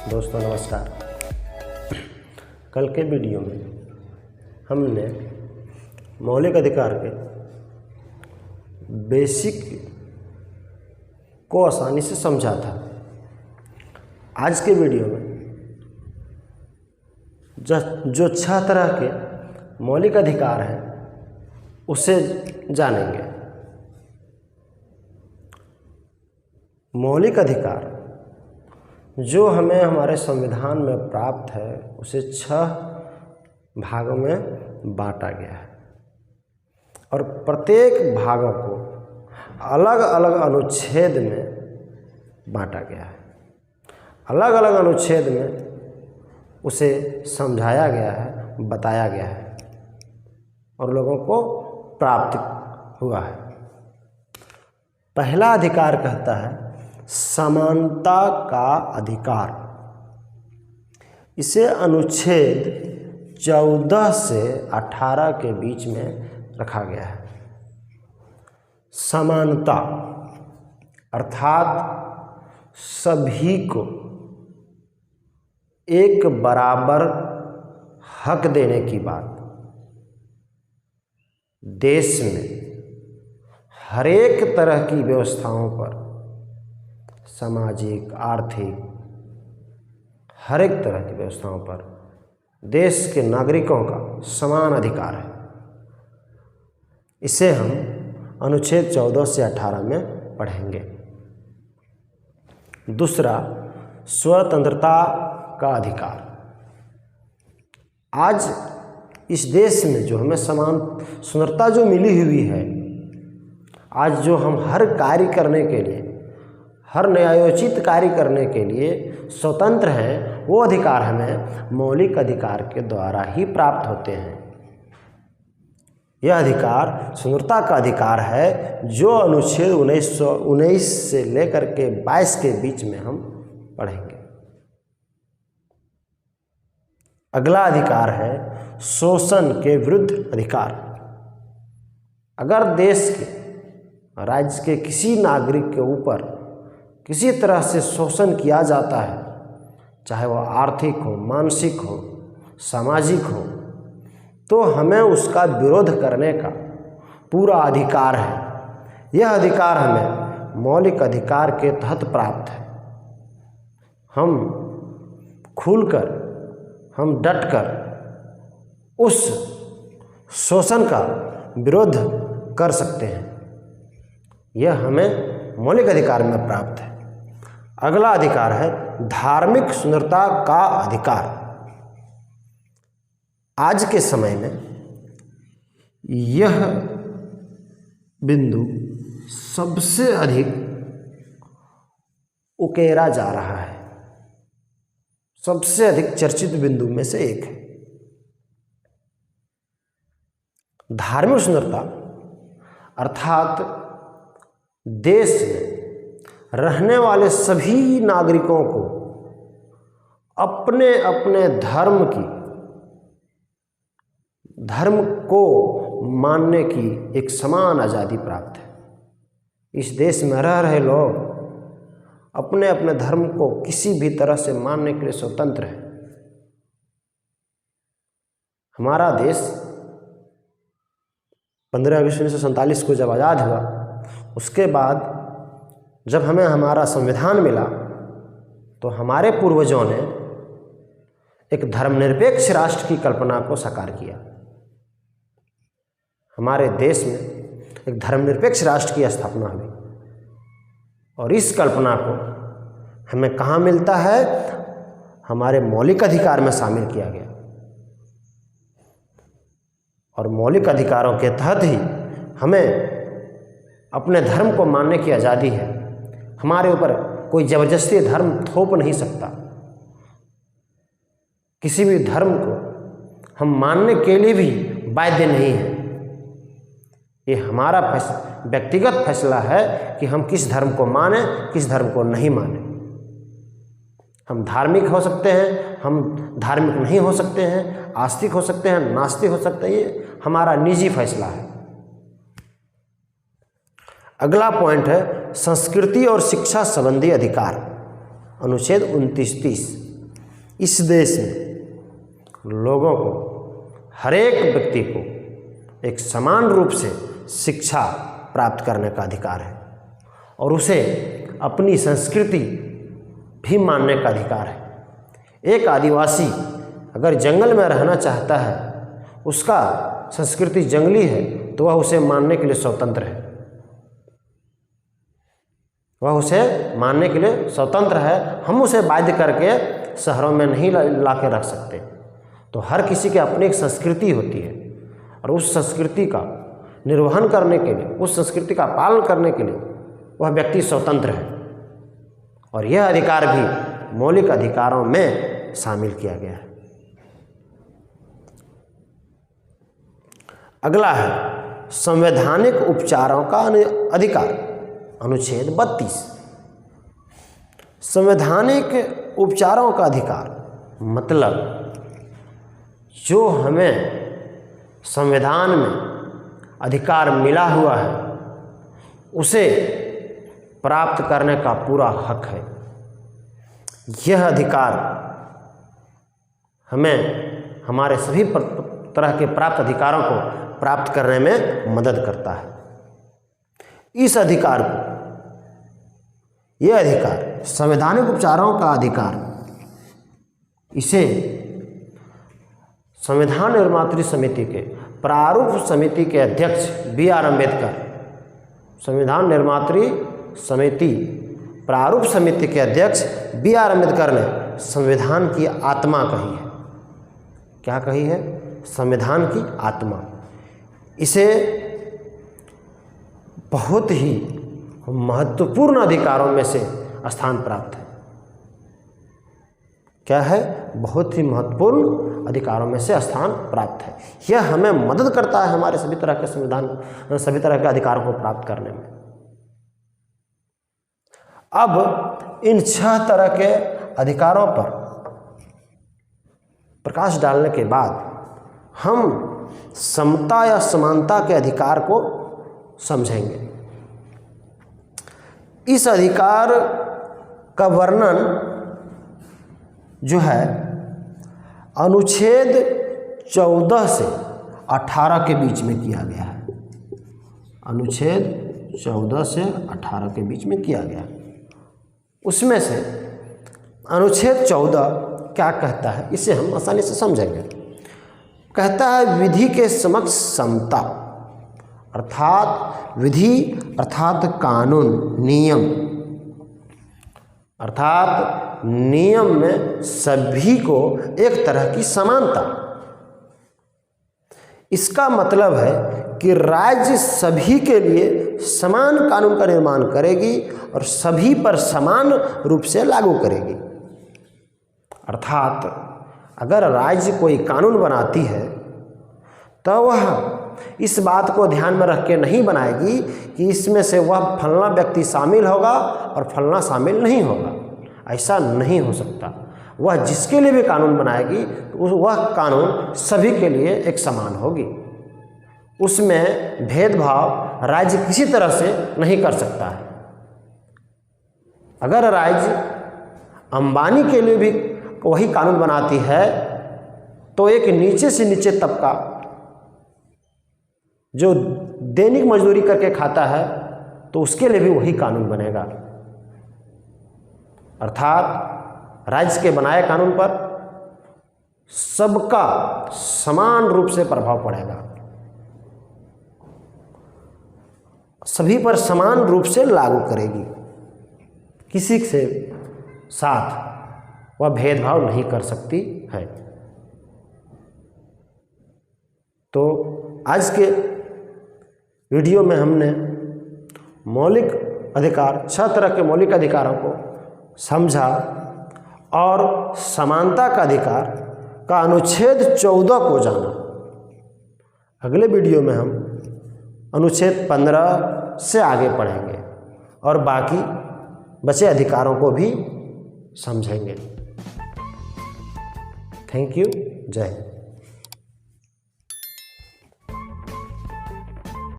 दोस्तों नमस्कार। कल के वीडियो में हमने मौलिक अधिकार के बेसिक को आसानी से समझा था। आज के वीडियो में जो 6 तरह के मौलिक अधिकार हैं उसे जानेंगे। मौलिक अधिकार जो हमें हमारे संविधान में प्राप्त है उसे 6 भागों में बांटा गया है और प्रत्येक भागों को अलग अलग अनुच्छेद में बांटा गया है। अलग अलग अनुच्छेद में उसे समझाया गया है, बताया गया है और लोगों को प्राप्त हुआ है। पहला अधिकार कहता है समानता का अधिकार। इसे अनुच्छेद 14 से 18 के बीच में रखा गया है। समानता अर्थात सभी को एक बराबर हक देने की बात। देश में हर एक तरह की व्यवस्थाओं पर, सामाजिक, आर्थिक, हर एक तरह की व्यवस्थाओं पर देश के नागरिकों का समान अधिकार है। इसे हम अनुच्छेद 14 से 18 में पढ़ेंगे। दूसरा, स्वतंत्रता का अधिकार। आज इस देश में जो हमें समान स्वतंत्रता जो मिली हुई है, आज जो हम हर कार्य करने के लिए, हर न्यायोचित कार्य करने के लिए स्वतंत्र हैं, वो अधिकार हमें मौलिक अधिकार के द्वारा ही प्राप्त होते हैं। यह अधिकार स्वतंत्रता का अधिकार है जो अनुच्छेद 1919 से लेकर के 22 के बीच में हम पढ़ेंगे। अगला अधिकार है शोषण के विरुद्ध अधिकार। अगर देश के, राज्य के किसी नागरिक के ऊपर किसी तरह से शोषण किया जाता है, चाहे वह आर्थिक हो, मानसिक हो, सामाजिक हो, तो हमें उसका विरोध करने का पूरा अधिकार है। यह अधिकार हमें मौलिक अधिकार के तहत प्राप्त है। हम खुलकर, हम डटकर उस शोषण का विरोध कर सकते हैं। यह हमें मौलिक अधिकार में प्राप्त है। अगला अधिकार है धार्मिक स्वतंत्रता का अधिकार। आज के समय में यह बिंदु सबसे अधिक उकेरा जा रहा है, सबसे अधिक चर्चित बिंदु में से एक है। धार्मिक स्वतंत्रता अर्थात देश में रहने वाले सभी नागरिकों को अपने अपने धर्म को मानने की एक समान आज़ादी प्राप्त है। इस देश में रह रहे लोग अपने अपने धर्म को किसी भी तरह से मानने के लिए स्वतंत्र है। हमारा देश 15 अगस्त 1947 को जब आज़ाद हुआ, उसके बाद जब हमें हमारा संविधान मिला तो हमारे पूर्वजों ने एक धर्मनिरपेक्ष राष्ट्र की कल्पना को साकार किया। हमारे देश में एक धर्मनिरपेक्ष राष्ट्र की स्थापना हुई और इस कल्पना को हमें कहाँ मिलता है? हमारे मौलिक अधिकार में शामिल किया गया और मौलिक अधिकारों के तहत ही हमें अपने धर्म को मानने की आज़ादी है। हमारे ऊपर कोई ज़बरदस्ती धर्म थोप नहीं सकता। किसी भी धर्म को हम मानने के लिए भी बाध्य नहीं है। ये हमारा व्यक्तिगत फैसला है कि हम किस धर्म को माने, किस धर्म को नहीं माने। हम धार्मिक हो सकते हैं, हम धार्मिक नहीं हो सकते हैं, आस्तिक हो सकते हैं, नास्तिक हो सकते हैं। ये हमारा निजी फैसला है। अगला पॉइंट है संस्कृति और शिक्षा संबंधी अधिकार, अनुच्छेद 29-30। इस देश में लोगों को, हर एक व्यक्ति को एक समान रूप से शिक्षा प्राप्त करने का अधिकार है और उसे अपनी संस्कृति भी मानने का अधिकार है। एक आदिवासी अगर जंगल में रहना चाहता है, उसका संस्कृति जंगली है, तो वह उसे मानने के लिए स्वतंत्र है, वह उसे मानने के लिए स्वतंत्र है। हम उसे बाध्य करके शहरों में नहीं ला के रख सकते। तो हर किसी की अपनी एक संस्कृति होती है और उस संस्कृति का निर्वहन करने के लिए, उस संस्कृति का पालन करने के लिए वह व्यक्ति स्वतंत्र है और यह अधिकार भी मौलिक अधिकारों में शामिल किया गया है। अगला है संवैधानिक उपचारों का अधिकार, अनुच्छेद 32। संवैधानिक उपचारों का अधिकार मतलब जो हमें संविधान में अधिकार मिला हुआ है उसे प्राप्त करने का पूरा हक है। यह अधिकार हमें हमारे सभी तरह के प्राप्त अधिकारों को प्राप्त करने में मदद करता है। इस अधिकार को, यह अधिकार संवैधानिक उपचारों का अधिकार, इसे संविधान निर्मात्री समिति के प्रारूप समिति के अध्यक्ष बी.आर. अम्बेडकर, संविधान निर्मात्री समिति प्रारूप समिति के अध्यक्ष बी.आर. अम्बेडकर ने संविधान की आत्मा कही है। क्या कही है? संविधान की आत्मा। इसे बहुत ही महत्वपूर्ण अधिकारों में से स्थान प्राप्त है। क्या है? बहुत ही महत्वपूर्ण अधिकारों में से स्थान प्राप्त है। यह हमें मदद करता है हमारे सभी तरह के संविधान, सभी तरह के अधिकारों को प्राप्त करने में। अब इन 6 तरह के अधिकारों पर प्रकाश डालने के बाद हम समता या समानता के अधिकार को समझेंगे। इस अधिकार का वर्णन जो है अनुच्छेद 14 से 18 के बीच में किया गया है। अनुच्छेद 14 से 18 के बीच में किया गया है। उसमें से अनुच्छेद 14 क्या कहता है, इसे हम आसानी से समझेंगे। कहता है विधि के समक्ष समता, अर्थात विधि अर्थात कानून, नियम, अर्थात नियम में सभी को एक तरह की समानता। इसका मतलब है कि राज्य सभी के लिए समान कानून का निर्माण करेगी और सभी पर समान रूप से लागू करेगी। अर्थात अगर राज्य कोई कानून बनाती है तो वह इस बात को ध्यान में रख के नहीं बनाएगी कि इसमें से वह फलना व्यक्ति शामिल होगा और फलना शामिल नहीं होगा। ऐसा नहीं हो सकता। वह जिसके लिए भी कानून बनाएगी तो वह कानून सभी के लिए एक समान होगी। उसमें भेदभाव राज्य किसी तरह से नहीं कर सकता है। अगर राज्य अंबानी के लिए भी वही कानून बनाती है तो एक नीचे से नीचे तबका जो दैनिक मजदूरी करके खाता है तो उसके लिए भी वही कानून बनेगा। अर्थात राज्य के बनाए कानून पर सबका समान रूप से प्रभाव पड़ेगा, सभी पर समान रूप से लागू करेगी। किसी से साथ वह भेदभाव नहीं कर सकती है। तो आज के वीडियो में हमने मौलिक अधिकार, 6 तरह के मौलिक अधिकारों को समझा और समानता का अधिकार का अनुच्छेद 14 को जाना। अगले वीडियो में हम अनुच्छेद 15 से आगे पढ़ेंगे और बाकी बचे अधिकारों को भी समझेंगे। Thank you. जय हिंद।